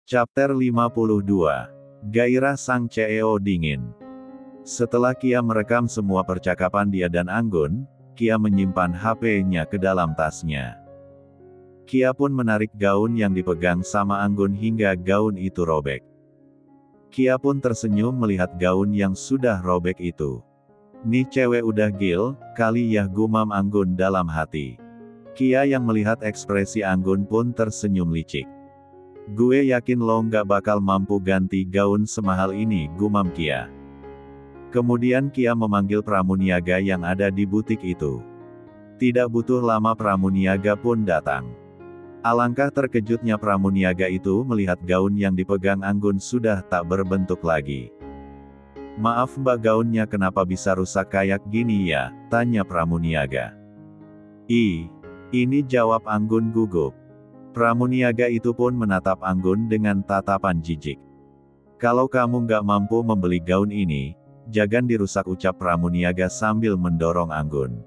Chapter 52. Gairah sang CEO dingin. Setelah Kia merekam semua percakapan dia dan Anggun, Kia menyimpan HP-nya ke dalam tasnya. Kia pun menarik gaun yang dipegang sama Anggun hingga gaun itu robek. Kia pun tersenyum melihat gaun yang sudah robek itu. "Nih cewek udah gil, kali ya," gumam Anggun dalam hati. Kia yang melihat ekspresi Anggun pun tersenyum licik. "Gue yakin lo nggak bakal mampu ganti gaun semahal ini," gumam Kia. Kemudian Kia memanggil pramuniaga yang ada di butik itu. Tidak butuh lama pramuniaga pun datang. Alangkah terkejutnya pramuniaga itu melihat gaun yang dipegang Anggun sudah tak berbentuk lagi. "Maaf mbak, gaunnya kenapa bisa rusak kayak gini ya?" tanya pramuniaga. Ini," jawab Anggun gugup. Pramuniaga itu pun menatap Anggun dengan tatapan jijik. "Kalau kamu nggak mampu membeli gaun ini, jangan dirusak," ucap pramuniaga sambil mendorong Anggun.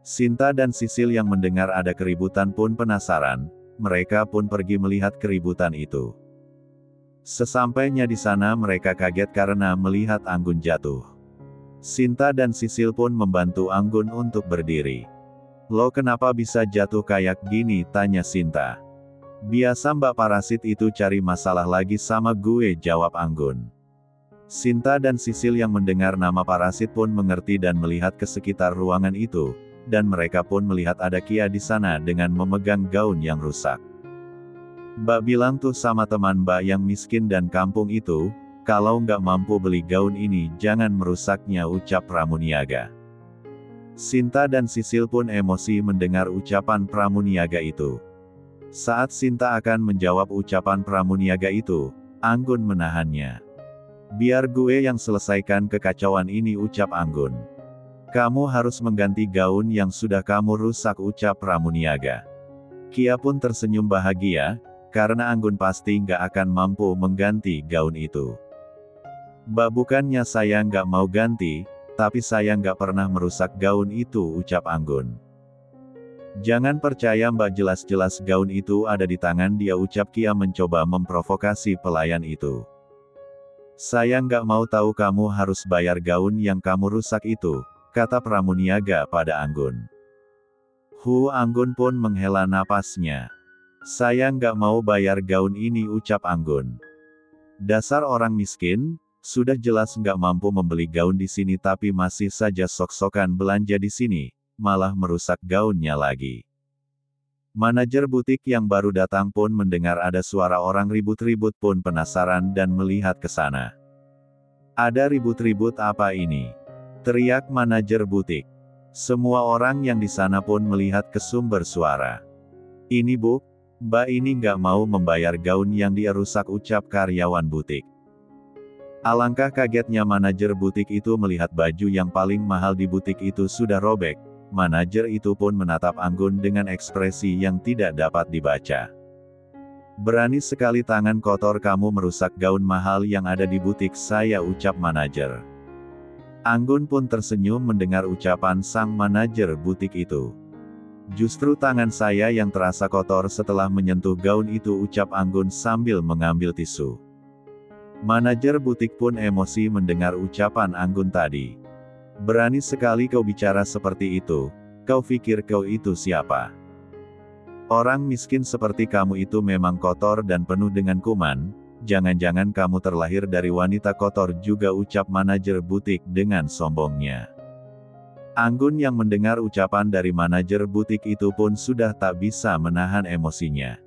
Sinta dan Sisil yang mendengar ada keributan pun penasaran, mereka pun pergi melihat keributan itu. Sesampainya di sana mereka kaget karena melihat Anggun jatuh. Sinta dan Sisil pun membantu Anggun untuk berdiri. "Lo kenapa bisa jatuh kayak gini?" tanya Sinta. "Biasa mbak, parasit itu cari masalah lagi sama gue," jawab Anggun. Sinta dan Sisil yang mendengar nama parasit pun mengerti dan melihat ke sekitar ruangan itu, dan mereka pun melihat ada Kia di sana dengan memegang gaun yang rusak. "Mbak bilang tuh sama teman mbak yang miskin dan kampung itu, kalau nggak mampu beli gaun ini jangan merusaknya," ucap pramuniaga. Sinta dan Sisil pun emosi mendengar ucapan pramuniaga itu. Saat Sinta akan menjawab ucapan pramuniaga itu, Anggun menahannya. "Biar gue yang selesaikan kekacauan ini," ucap Anggun. "Kamu harus mengganti gaun yang sudah kamu rusak," ucap pramuniaga. Kia pun tersenyum bahagia, karena Anggun pasti nggak akan mampu mengganti gaun itu. "Mbak, bukannya saya nggak mau ganti, tapi saya nggak pernah merusak gaun itu," ucap Anggun. "Jangan percaya mbak, jelas-jelas gaun itu ada di tangan dia," ucap Kia mencoba memprovokasi pelayan itu. "Saya nggak mau tahu, kamu harus bayar gaun yang kamu rusak itu," kata pramuniaga pada Anggun. Anggun pun menghela napasnya. "Saya nggak mau bayar gaun ini," ucap Anggun. "Dasar orang miskin, sudah jelas nggak mampu membeli gaun di sini tapi masih saja sok-sokan belanja di sini, malah merusak gaunnya lagi." Manajer butik yang baru datang pun mendengar ada suara orang ribut-ribut pun penasaran dan melihat ke sana. "Ada ribut-ribut apa ini?" teriak manajer butik. Semua orang yang di sana pun melihat ke sumber suara. "Ini bu, mbak ini nggak mau membayar gaun yang dia rusak," ucap karyawan butik. Alangkah kagetnya manajer butik itu melihat baju yang paling mahal di butik itu sudah robek. Manajer itu pun menatap Anggun dengan ekspresi yang tidak dapat dibaca. "Berani sekali, tangan kotor kamu merusak gaun mahal yang ada di butik saya," ucap manajer. Anggun pun tersenyum mendengar ucapan sang manajer butik itu. "Justru tangan saya yang terasa kotor setelah menyentuh gaun itu," ucap Anggun sambil mengambil tisu. Manajer butik pun emosi mendengar ucapan Anggun tadi. "Berani sekali kau bicara seperti itu, kau pikir kau itu siapa? Orang miskin seperti kamu itu memang kotor dan penuh dengan kuman, jangan-jangan kamu terlahir dari wanita kotor juga," ucap manajer butik dengan sombongnya. Anggun yang mendengar ucapan dari manajer butik itu pun sudah tak bisa menahan emosinya.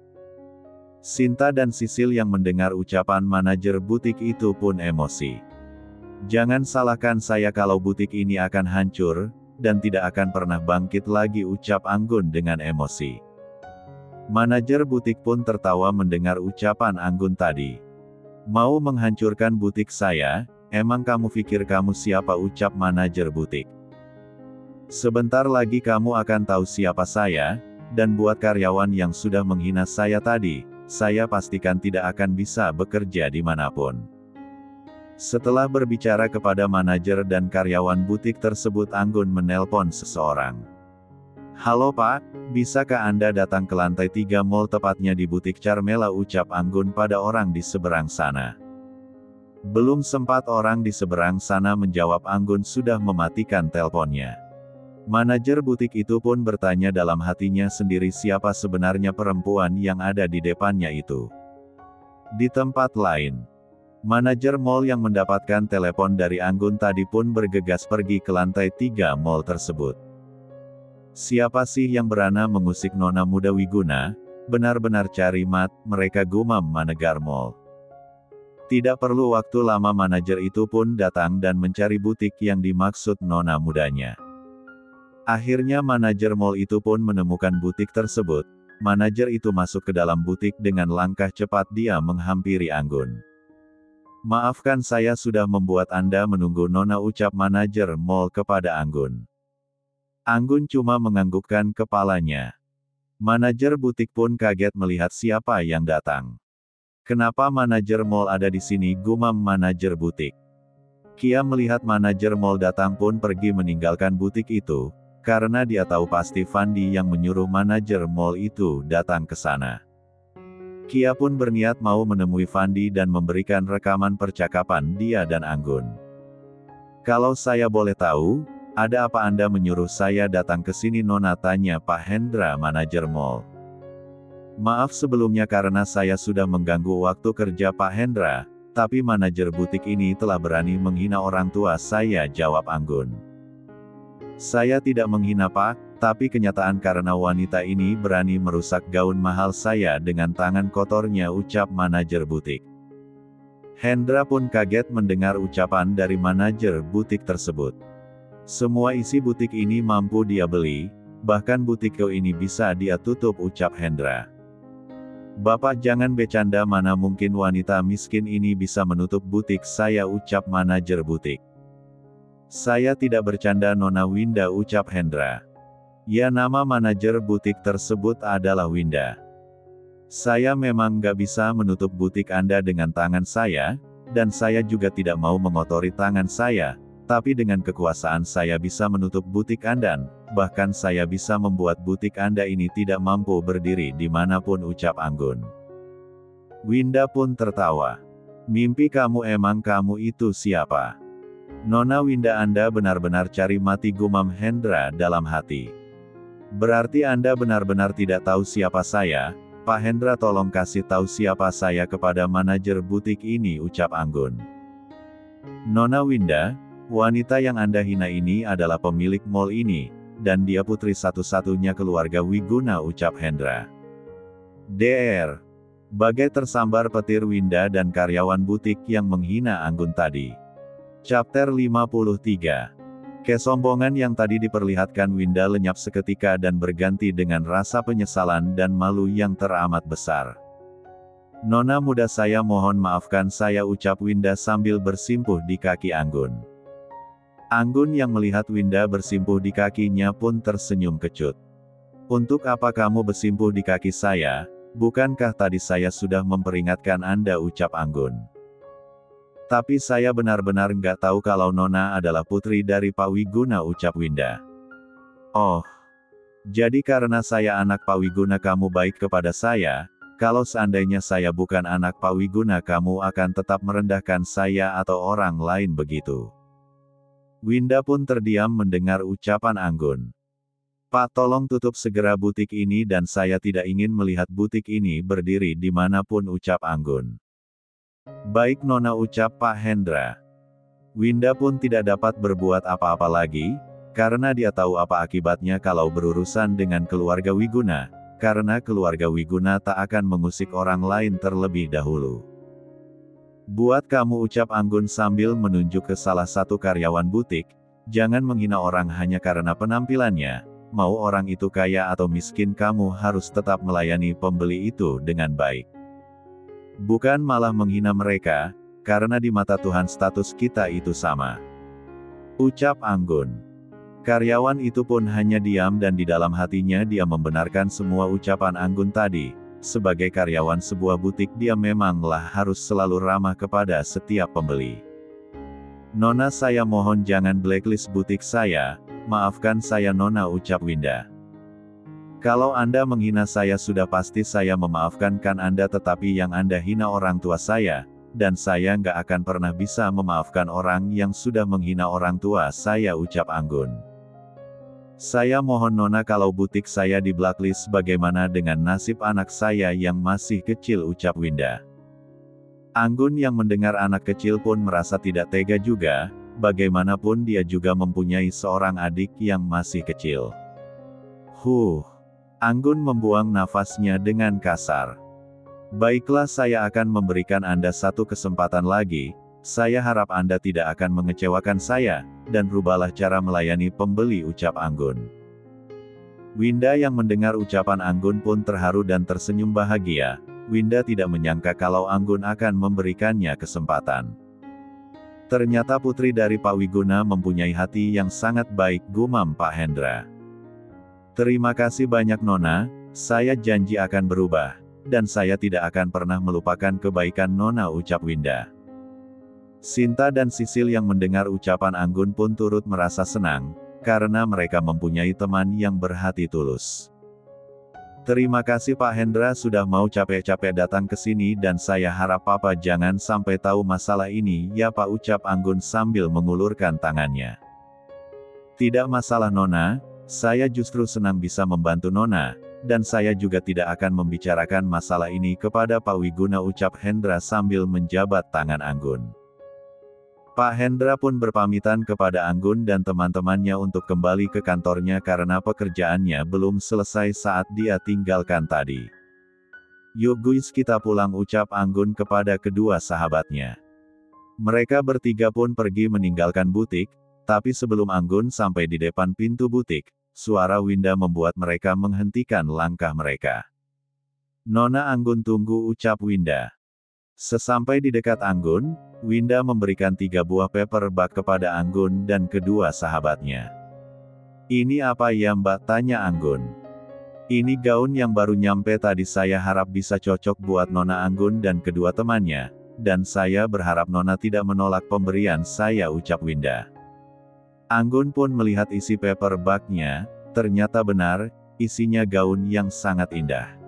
Sinta dan Sisil yang mendengar ucapan manajer butik itu pun emosi. "Jangan salahkan saya kalau butik ini akan hancur, dan tidak akan pernah bangkit lagi," ucap Anggun dengan emosi. Manajer butik pun tertawa mendengar ucapan Anggun tadi. "Mau menghancurkan butik saya? Emang kamu pikir kamu siapa?" ucap manajer butik. "Sebentar lagi kamu akan tahu siapa saya, dan buat karyawan yang sudah menghina saya tadi, saya pastikan tidak akan bisa bekerja dimanapun." Setelah berbicara kepada manajer dan karyawan butik tersebut, Anggun menelpon seseorang. Halo Pak, bisakah Anda datang ke lantai 3 mall tepatnya di butik Carmela, ucap Anggun pada orang di seberang sana. Belum sempat orang di seberang sana menjawab, Anggun sudah mematikan teleponnya. Manajer butik itu pun bertanya dalam hatinya sendiri siapa sebenarnya perempuan yang ada di depannya itu. Di tempat lain, manajer mall yang mendapatkan telepon dari Anggun tadi pun bergegas pergi ke lantai 3 mall tersebut. Siapa sih yang berani mengusik nona muda Wiguna? Benar-benar cari mat, mereka gumam manajer mall. Tidak perlu waktu lama manajer itu pun datang dan mencari butik yang dimaksud nona mudanya. Akhirnya manajer mall itu pun menemukan butik tersebut. Manajer itu masuk ke dalam butik dengan langkah cepat dia menghampiri Anggun. Maafkan saya sudah membuat Anda menunggu nona, ucap manajer mall kepada Anggun. Anggun cuma menganggukkan kepalanya. Manajer butik pun kaget melihat siapa yang datang. Kenapa manajer mall ada di sini, gumam manajer butik. Kia melihat manajer mall datang pun pergi meninggalkan butik itu. Karena dia tahu pasti Fandi yang menyuruh manajer mall itu datang ke sana. Kia pun berniat mau menemui Fandi dan memberikan rekaman percakapan dia dan Anggun. Kalau saya boleh tahu, ada apa Anda menyuruh saya datang ke sini, nona, tanya Pak Hendra manajer mall. Maaf sebelumnya karena saya sudah mengganggu waktu kerja Pak Hendra, tapi manajer butik ini telah berani menghina orang tua saya, jawab Anggun. Saya tidak menghina Pak, tapi kenyataan karena wanita ini berani merusak gaun mahal saya dengan tangan kotornya, ucap manajer butik. Hendra pun kaget mendengar ucapan dari manajer butik tersebut. Semua isi butik ini mampu dia beli, bahkan butik kau ini bisa dia tutup, ucap Hendra. Bapak jangan bercanda, mana mungkin wanita miskin ini bisa menutup butik saya, ucap manajer butik. Saya tidak bercanda nona Winda, ucap Hendra. Ya, nama manajer butik tersebut adalah Winda. Saya memang gak bisa menutup butik Anda dengan tangan saya, dan saya juga tidak mau mengotori tangan saya, tapi dengan kekuasaan saya bisa menutup butik Anda, bahkan saya bisa membuat butik Anda ini tidak mampu berdiri dimanapun, ucap Anggun. Winda pun tertawa. Mimpi kamu, emang kamu itu siapa? Nona Winda, Anda benar-benar cari mati, gumam Hendra dalam hati. Berarti Anda benar-benar tidak tahu siapa saya, Pak Hendra, tolong kasih tahu siapa saya kepada manajer butik ini, ucap Anggun. Nona Winda, wanita yang Anda hina ini adalah pemilik mall ini, dan dia putri satu-satunya keluarga Wiguna, ucap Hendra. DR. Bagai tersambar petir Winda dan karyawan butik yang menghina Anggun tadi. Chapter 53. Kesombongan yang tadi diperlihatkan Winda lenyap seketika dan berganti dengan rasa penyesalan dan malu yang teramat besar. Nona muda, saya mohon maafkan saya, ucap Winda sambil bersimpuh di kaki Anggun. Anggun yang melihat Winda bersimpuh di kakinya pun tersenyum kecut. Untuk apa kamu bersimpuh di kaki saya? Bukankah tadi saya sudah memperingatkan Anda, ucap Anggun. Tapi saya benar-benar nggak tahu kalau Nona adalah putri dari Pak Wiguna, ucap Winda. Oh, jadi karena saya anak Pak Wiguna kamu baik kepada saya? Kalau seandainya saya bukan anak Pak Wiguna, kamu akan tetap merendahkan saya atau orang lain begitu? Winda pun terdiam mendengar ucapan Anggun. Pak, tolong tutup segera butik ini dan saya tidak ingin melihat butik ini berdiri dimanapun, ucap Anggun. Baik Nona, ucap Pak Hendra. Winda pun tidak dapat berbuat apa-apa lagi, karena dia tahu apa akibatnya kalau berurusan dengan keluarga Wiguna, karena keluarga Wiguna tak akan mengusik orang lain terlebih dahulu. Buat kamu, ucap Anggun sambil menunjuk ke salah satu karyawan butik, jangan menghina orang hanya karena penampilannya, mau orang itu kaya atau miskin kamu harus tetap melayani pembeli itu dengan baik. Bukan malah menghina mereka, karena di mata Tuhan status kita itu sama. Ucap Anggun. Karyawan itu pun hanya diam dan di dalam hatinya dia membenarkan semua ucapan Anggun tadi. Sebagai karyawan sebuah butik dia memanglah harus selalu ramah kepada setiap pembeli. Nona, saya mohon jangan blacklist butik saya, maafkan saya Nona, ucap Winda. Kalau Anda menghina saya sudah pasti saya memaafkan kan Anda, tetapi yang Anda hina orang tua saya, dan saya nggak akan pernah bisa memaafkan orang yang sudah menghina orang tua saya, ucap Anggun. Saya mohon Nona, kalau butik saya di blacklist bagaimana dengan nasib anak saya yang masih kecil, ucap Winda. Anggun yang mendengar anak kecil pun merasa tidak tega juga, bagaimanapun dia juga mempunyai seorang adik yang masih kecil. Anggun membuang nafasnya dengan kasar. Baiklah, saya akan memberikan Anda satu kesempatan lagi, saya harap Anda tidak akan mengecewakan saya, dan rubahlah cara melayani pembeli, ucap Anggun. Winda yang mendengar ucapan Anggun pun terharu dan tersenyum bahagia. Winda tidak menyangka kalau Anggun akan memberikannya kesempatan. Ternyata putri dari Pak Wiguna mempunyai hati yang sangat baik, gumam Pak Hendra. Terima kasih banyak Nona, saya janji akan berubah, dan saya tidak akan pernah melupakan kebaikan Nona, ucap Winda. Sinta dan Sisil yang mendengar ucapan Anggun pun turut merasa senang, karena mereka mempunyai teman yang berhati tulus. Terima kasih Pak Hendra sudah mau capek-capek datang ke sini, dan saya harap Papa jangan sampai tahu masalah ini ya Pak, ucap Anggun sambil mengulurkan tangannya. Tidak masalah Nona, saya justru senang bisa membantu Nona, dan saya juga tidak akan membicarakan masalah ini kepada Pak Wiguna, ucap Hendra sambil menjabat tangan Anggun. Pak Hendra pun berpamitan kepada Anggun dan teman-temannya untuk kembali ke kantornya karena pekerjaannya belum selesai saat dia tinggalkan tadi. Yuk guys, kita pulang, ucap Anggun kepada kedua sahabatnya. Mereka bertiga pun pergi meninggalkan butik, tapi sebelum Anggun sampai di depan pintu butik, suara Winda membuat mereka menghentikan langkah mereka. Nona Anggun tunggu, ucap Winda. Sesampai di dekat Anggun, Winda memberikan 3 buah paper bag kepada Anggun dan kedua sahabatnya. Ini apa ya Mbak, tanya Anggun. Ini gaun yang baru nyampe tadi, saya harap bisa cocok buat Nona, Anggun dan kedua temannya, dan saya berharap Nona tidak menolak pemberian saya, ucap Winda. Anggun pun melihat isi paper bagnya, ternyata benar, isinya gaun yang sangat indah.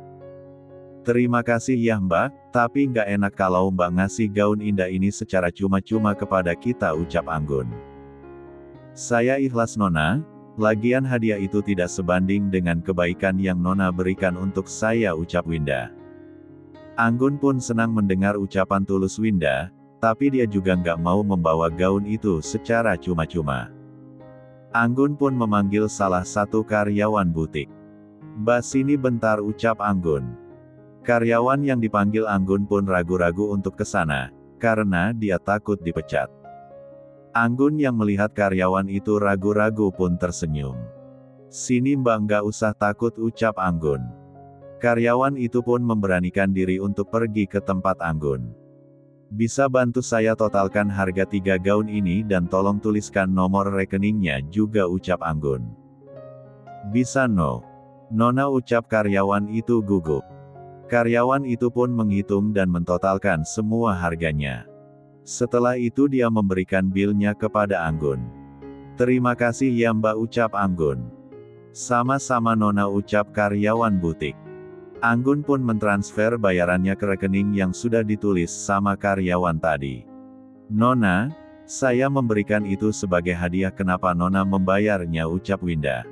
Terima kasih ya Mbak, tapi nggak enak kalau Mbak ngasih gaun indah ini secara cuma-cuma kepada kita, ucap Anggun. Saya ikhlas Nona, lagian hadiah itu tidak sebanding dengan kebaikan yang Nona berikan untuk saya, ucap Winda. Anggun pun senang mendengar ucapan tulus Winda, tapi dia juga nggak mau membawa gaun itu secara cuma-cuma. Anggun pun memanggil salah satu karyawan butik. Mbak sini bentar, ucap Anggun. Karyawan yang dipanggil Anggun pun ragu-ragu untuk ke sana, karena dia takut dipecat. Anggun yang melihat karyawan itu ragu-ragu pun tersenyum. Sini Mbak, nggak usah takut, ucap Anggun. Karyawan itu pun memberanikan diri untuk pergi ke tempat Anggun. Bisa bantu saya totalkan harga 3 gaun ini dan tolong tuliskan nomor rekeningnya juga, ucap Anggun. Bisa No. Nona, ucap karyawan itu gugup. Karyawan itu pun menghitung dan mentotalkan semua harganya. Setelah itu dia memberikan bilnya kepada Anggun. Terima kasih ya Mbak, ucap Anggun. Sama-sama Nona, ucap karyawan butik. Anggun pun mentransfer bayarannya ke rekening yang sudah ditulis sama karyawan tadi. Nona, saya memberikan itu sebagai hadiah, kenapa Nona membayarnya, ucap Winda.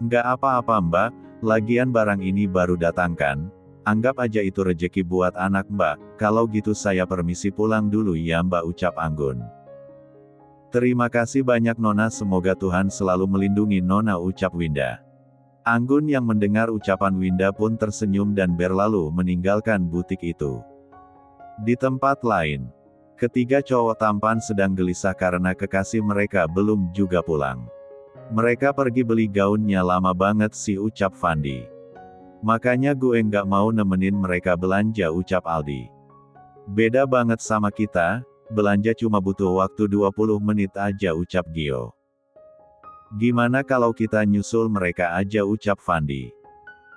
Nggak apa-apa Mbak, lagian barang ini baru datang kan, anggap aja itu rejeki buat anak Mbak, kalau gitu saya permisi pulang dulu ya Mbak, ucap Anggun. Terima kasih banyak Nona, semoga Tuhan selalu melindungi Nona, ucap Winda. Anggun yang mendengar ucapan Winda pun tersenyum dan berlalu meninggalkan butik itu. Di tempat lain, ketiga cowok tampan sedang gelisah karena kekasih mereka belum juga pulang. Mereka pergi beli gaunnya lama banget sih, ucap Fandi. Makanya gue nggak mau nemenin mereka belanja, ucap Aldi. Beda banget sama kita, belanja cuma butuh waktu 20 menit aja, ucap Gio. Gimana kalau kita nyusul mereka aja, ucap Fandi.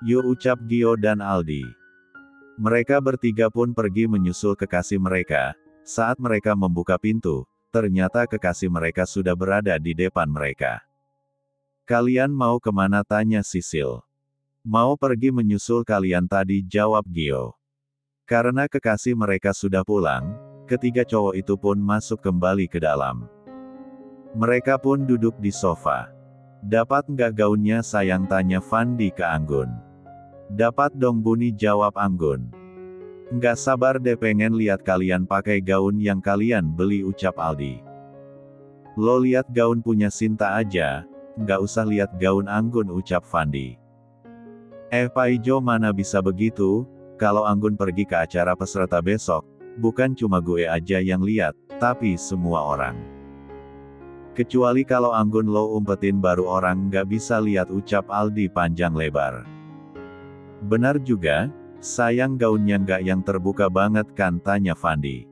Yuk, ucap Gio dan Aldi. Mereka bertiga pun pergi menyusul kekasih mereka. Saat mereka membuka pintu, ternyata kekasih mereka sudah berada di depan mereka. Kalian mau kemana, tanya Sisil. Mau pergi menyusul kalian tadi, jawab Gio. Karena kekasih mereka sudah pulang, ketiga cowok itu pun masuk kembali ke dalam. Mereka pun duduk di sofa. Dapat nggak gaunnya sayang, tanya Fandi ke Anggun. Dapat dong Buni, jawab Anggun. Nggak sabar deh pengen lihat kalian pakai gaun yang kalian beli, ucap Aldi. Lo lihat gaun punya Sinta aja, nggak usah lihat gaun Anggun, ucap Fandi. Pak Ijo mana bisa begitu, kalau Anggun pergi ke acara peserta besok, bukan cuma gue aja yang lihat, tapi semua orang. Kecuali kalau Anggun lo umpetin baru orang nggak bisa lihat, ucap Aldi panjang lebar. Benar juga, sayang gaunnya nggak yang terbuka banget kan, tanya Fandi.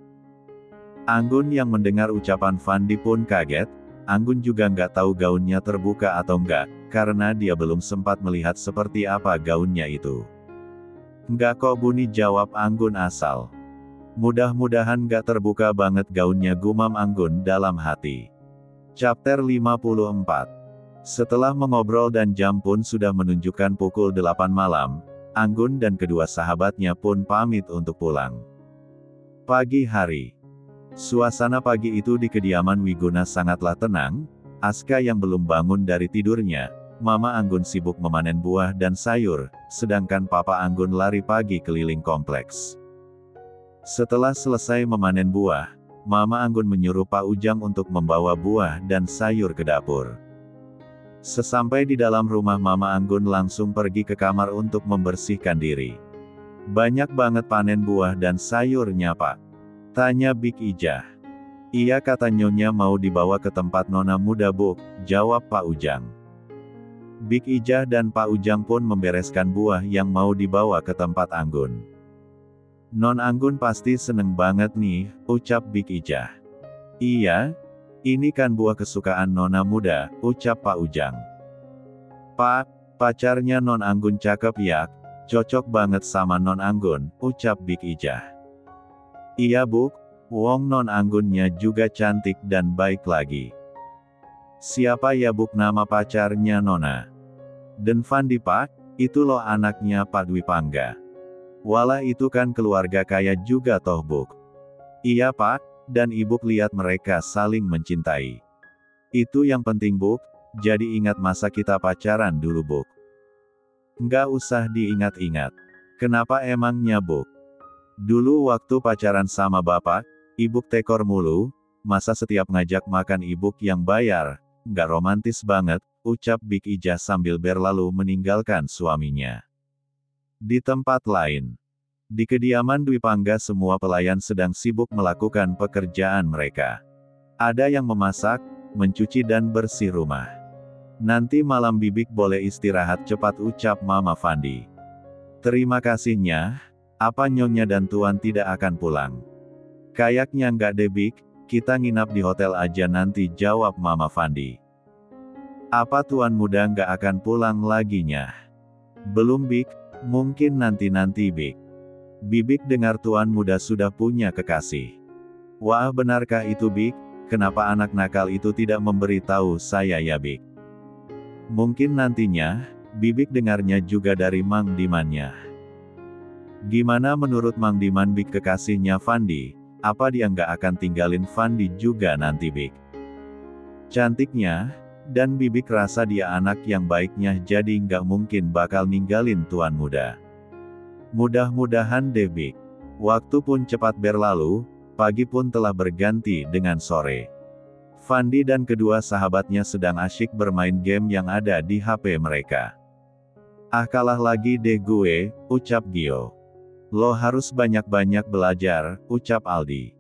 Anggun yang mendengar ucapan Fandi pun kaget. Anggun juga nggak tahu gaunnya terbuka atau enggak, karena dia belum sempat melihat seperti apa gaunnya itu. Enggak kok Buni, jawab Anggun asal. Mudah-mudahan nggak terbuka banget gaunnya, gumam Anggun dalam hati. Chapter 54. Setelah mengobrol dan jam pun sudah menunjukkan pukul 8 malam, Anggun dan kedua sahabatnya pun pamit untuk pulang. Pagi hari. Suasana pagi itu di kediaman Wiguna sangatlah tenang. Aska yang belum bangun dari tidurnya, Mama Anggun sibuk memanen buah dan sayur, sedangkan Papa Anggun lari pagi keliling kompleks. Setelah selesai memanen buah, Mama Anggun menyuruh Pak Ujang untuk membawa buah dan sayur ke dapur. Sesampai di dalam rumah, Mama Anggun langsung pergi ke kamar untuk membersihkan diri. Banyak banget panen buah dan sayurnya Pak? Tanya Big Ijah. Iya, kata Nyonya mau dibawa ke tempat Nona muda Bu, jawab Pak Ujang. Big Ijah dan Pak Ujang pun membereskan buah yang mau dibawa ke tempat Anggun. Non Anggun pasti seneng banget nih, ucap Big Ijah. Iya, ini kan buah kesukaan Nona muda, ucap Pak Ujang. Pak, pacarnya Non Anggun cakep ya, cocok banget sama Non Anggun, ucap Big Ijah. Iya Bu, wong Non Anggunnya juga cantik dan baik lagi. Siapa ya Bu nama pacarnya Nona? Den Fandi Pak, itu loh anaknya Pak Dwi Pangga. Walah itu kan keluarga kaya juga toh Bu. Iya Pak, dan Ibu lihat mereka saling mencintai. Itu yang penting Bu, jadi ingat masa kita pacaran dulu Bu. Nggak usah diingat-ingat. Kenapa emangnya Bu? Dulu waktu pacaran sama Bapak, Ibu tekor mulu, masa setiap ngajak makan Ibu yang bayar, nggak romantis banget, ucap Big Ijah sambil berlalu meninggalkan suaminya. Di tempat lain, di kediaman Dwi Pangga semua pelayan sedang sibuk melakukan pekerjaan mereka. Ada yang memasak, mencuci dan bersih rumah. Nanti malam Bibik boleh istirahat cepat, ucap Mama Fandi. Terima kasihnya, apa Nyonya dan Tuan tidak akan pulang? Kayaknya nggak deh Bik, kita nginap di hotel aja nanti, jawab Mama Fandi. Apa Tuan muda nggak akan pulang laginya? Belum Bik, mungkin nanti-nanti Bik. Bibik dengar Tuan muda sudah punya kekasih. Wah, benarkah itu Bik? Kenapa anak nakal itu tidak memberitahu saya ya Bik? Mungkin nantinya, Bibik dengarnya juga dari Mang Dimannya. Gimana menurut Mang Diman Bik kekasihnya Fandi? Apa dia nggak akan tinggalin Fandi juga nanti Bik? Cantiknya, dan Bibik rasa dia anak yang baiknya jadi nggak mungkin bakal ninggalin Tuan muda. Mudah-mudahan deh Bik. Waktu pun cepat berlalu, pagi pun telah berganti dengan sore. Fandi dan kedua sahabatnya sedang asyik bermain game yang ada di HP mereka. Ah kalah lagi deh gue, ucap Gio. Lo harus banyak-banyak belajar, ucap Aldi.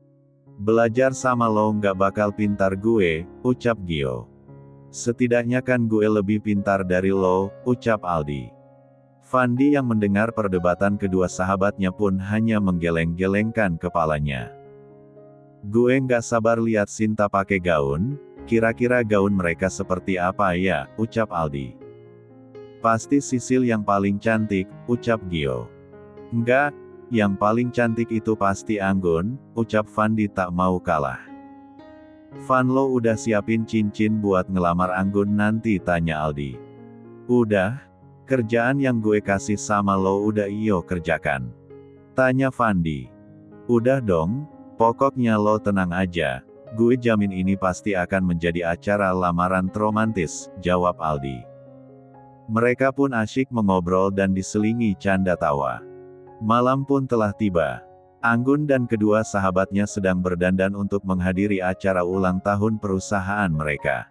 Belajar sama lo nggak bakal pintar gue, ucap Gio. Setidaknya kan gue lebih pintar dari lo, ucap Aldi. Fandi yang mendengar perdebatan kedua sahabatnya pun hanya menggeleng-gelengkan kepalanya. Gue nggak sabar lihat Sinta pakai gaun, kira-kira gaun mereka seperti apa ya, ucap Aldi. Pasti Sisil yang paling cantik, ucap Gio. Enggak, yang paling cantik itu pasti Anggun, ucap Fandi tak mau kalah. Van lo udah siapin cincin buat ngelamar Anggun nanti, tanya Aldi. Udah. Kerjaan yang gue kasih sama lo udah iyo kerjakan? Tanya Fandi. Udah dong, pokoknya lo tenang aja. Gue jamin ini pasti akan menjadi acara lamaran romantis, jawab Aldi. Mereka pun asyik mengobrol dan diselingi canda tawa. Malam pun telah tiba. Anggun dan kedua sahabatnya sedang berdandan untuk menghadiri acara ulang tahun perusahaan mereka.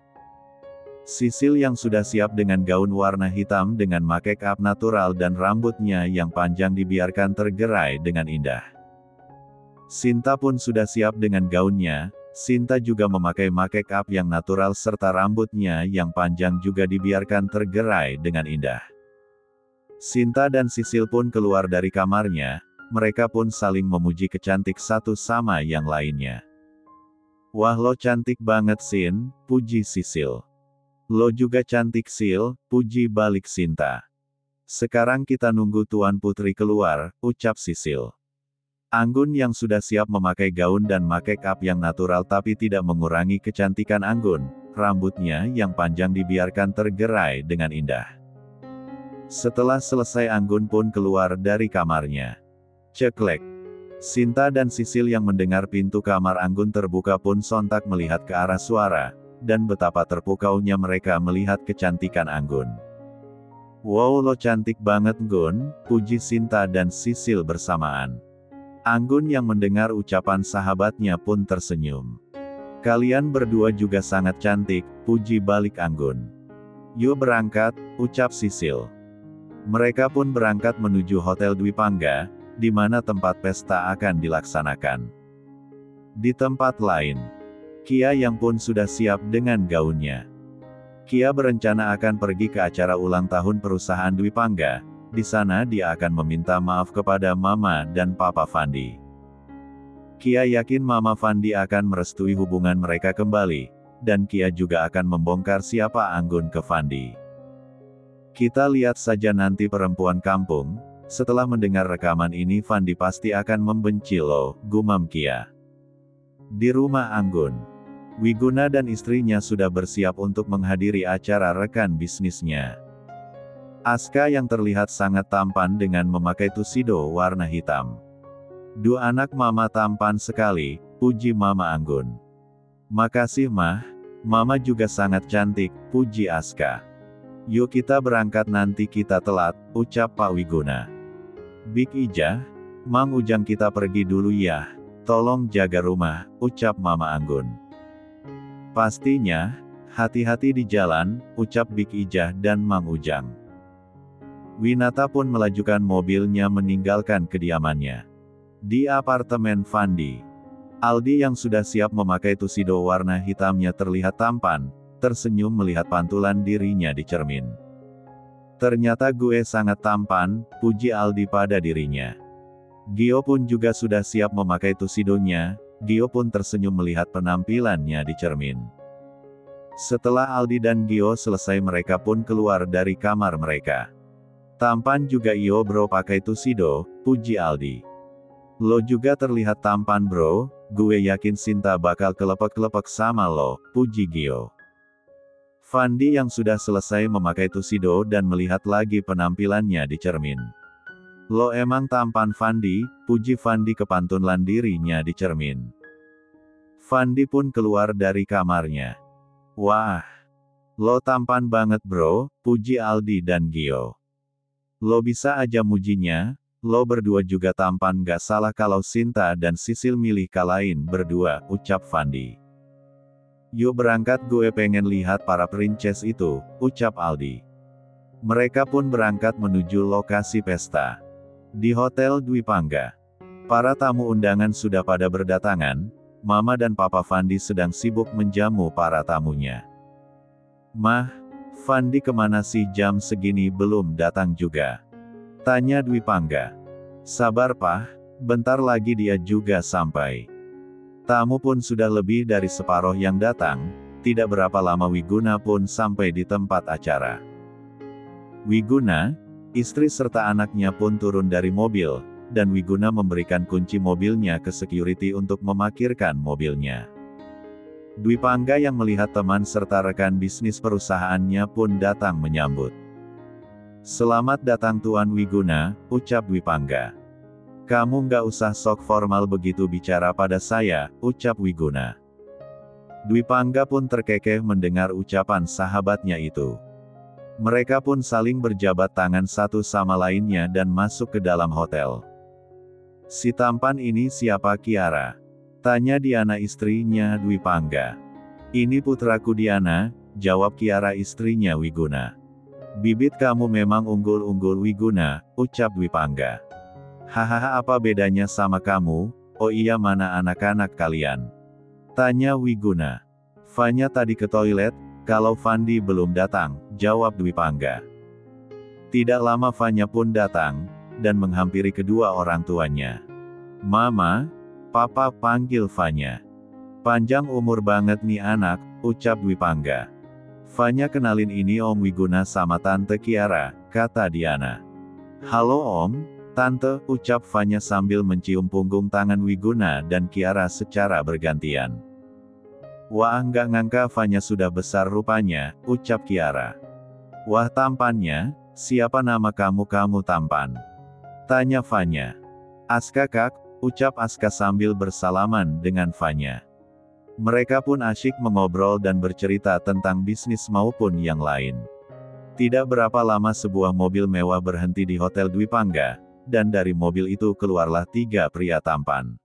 Sisil yang sudah siap dengan gaun warna hitam dengan make up natural dan rambutnya yang panjang dibiarkan tergerai dengan indah. Sinta pun sudah siap dengan gaunnya. Sinta juga memakai make up yang natural serta rambutnya yang panjang juga dibiarkan tergerai dengan indah. Sinta dan Sisil pun keluar dari kamarnya, mereka pun saling memuji kecantik satu sama yang lainnya. Wah lo cantik banget Sin, puji Sisil. Lo juga cantik Sil, puji balik Sinta. Sekarang kita nunggu Tuan Putri keluar, ucap Sisil. Anggun yang sudah siap memakai gaun dan make up yang natural tapi tidak mengurangi kecantikan Anggun, rambutnya yang panjang dibiarkan tergerai dengan indah. Setelah selesai Anggun pun keluar dari kamarnya. Ceklek. Sinta dan Sisil yang mendengar pintu kamar Anggun terbuka pun sontak melihat ke arah suara, dan betapa terpukaunya mereka melihat kecantikan Anggun. Wow lo cantik banget Gun, puji Sinta dan Sisil bersamaan. Anggun yang mendengar ucapan sahabatnya pun tersenyum. Kalian berdua juga sangat cantik, puji balik Anggun. Yuk berangkat, ucap Sisil. Mereka pun berangkat menuju Hotel Dwi Pangga, di mana tempat pesta akan dilaksanakan. Di tempat lain, Kia yang pun sudah siap dengan gaunnya. Kia berencana akan pergi ke acara ulang tahun perusahaan Dwi Pangga. Di sana dia akan meminta maaf kepada Mama dan Papa Fandi. Kia yakin Mama Fandi akan merestui hubungan mereka kembali, dan Kia juga akan membongkar siapa Anggun ke Fandi. Kita lihat saja nanti perempuan kampung, setelah mendengar rekaman ini Fandi pasti akan membenci lo, gumam Kia. Di rumah Anggun, Wiguna dan istrinya sudah bersiap untuk menghadiri acara rekan bisnisnya. Aska yang terlihat sangat tampan dengan memakai tuxedo warna hitam. Dua anak mama tampan sekali, puji Mama Anggun. Makasih Mah, Mama juga sangat cantik, puji Aska. Yuk kita berangkat nanti kita telat, ucap Pak Wiguna. Big Ijah, Mang Ujang kita pergi dulu ya, tolong jaga rumah, ucap Mama Anggun. Pastinya, hati-hati di jalan, ucap Big Ijah dan Mang Ujang. Winata pun melajukan mobilnya meninggalkan kediamannya. Di apartemen Fandi, Aldi yang sudah siap memakai tuxedo warna hitamnya terlihat tampan, tersenyum melihat pantulan dirinya di cermin. Ternyata gue sangat tampan, puji Aldi pada dirinya. Gio pun juga sudah siap memakai tuxedonya, Gio pun tersenyum melihat penampilannya di cermin. Setelah Aldi dan Gio selesai mereka pun keluar dari kamar mereka. Tampan juga iyo bro pakai tuxedo, puji Aldi. Lo juga terlihat tampan bro, gue yakin Sinta bakal kelepek-kelepek sama lo, puji Gio. Fandi yang sudah selesai memakai tuxedo dan melihat lagi penampilannya di cermin. Lo emang tampan Fandi, puji Fandi kepantulan dirinya di cermin. Fandi pun keluar dari kamarnya. Wah, lo tampan banget bro, puji Aldi dan Gio. Lo bisa aja mujinya, lo berdua juga tampan gak salah kalau Sinta dan Sisil milih kalian berdua, ucap Fandi. Yuk berangkat gue pengen lihat para princess itu, ucap Aldi. Mereka pun berangkat menuju lokasi pesta. Di Hotel Dwi Pangga. Para tamu undangan sudah pada berdatangan, Mama dan Papa Fandi sedang sibuk menjamu para tamunya. Mah, Fandi kemana sih jam segini belum datang juga? Tanya Dwi Pangga. Sabar Pah, bentar lagi dia juga sampai. Tamu pun sudah lebih dari separuh yang datang, tidak berapa lama Wiguna pun sampai di tempat acara. Wiguna, istri serta anaknya pun turun dari mobil, dan Wiguna memberikan kunci mobilnya ke security untuk memarkirkan mobilnya. Dwi Pangga yang melihat teman serta rekan bisnis perusahaannya pun datang menyambut. Selamat datang Tuan Wiguna, ucap Dwi Pangga. Kamu nggak usah sok formal begitu bicara pada saya, ucap Wiguna. Dwi Pangga pun terkekeh mendengar ucapan sahabatnya itu. Mereka pun saling berjabat tangan satu sama lainnya dan masuk ke dalam hotel. Si tampan ini siapa Kiara? Tanya Diana istrinya Dwi Pangga. Ini putraku Diana, jawab Kiara istrinya Wiguna. Bibit kamu memang unggul-unggul Wiguna, ucap Dwi Pangga. Hahaha apa bedanya sama kamu, oh iya mana anak-anak kalian? Tanya Wiguna. Fanya tadi ke toilet, kalau Fandi belum datang, jawab Dwi Pangga. Tidak lama Fanya pun datang, dan menghampiri kedua orang tuanya. Mama, Papa panggil Fanya. Panjang umur banget nih anak, ucap Dwi Pangga. Fanya kenalin ini Om Wiguna sama Tante Kiara, kata Diana. Halo Om, Tante, ucap Fanya sambil mencium punggung tangan Wiguna dan Kiara secara bergantian. Wah nggak ngangka Fanya sudah besar rupanya, ucap Kiara. Wah tampannya, siapa nama kamu tampan? Tanya Fanya. Aska kak, ucap Aska sambil bersalaman dengan Fanya. Mereka pun asyik mengobrol dan bercerita tentang bisnis maupun yang lain. Tidak berapa lama sebuah mobil mewah berhenti di Hotel Dwi Pangga, dan dari mobil itu keluarlah 3 pria tampan.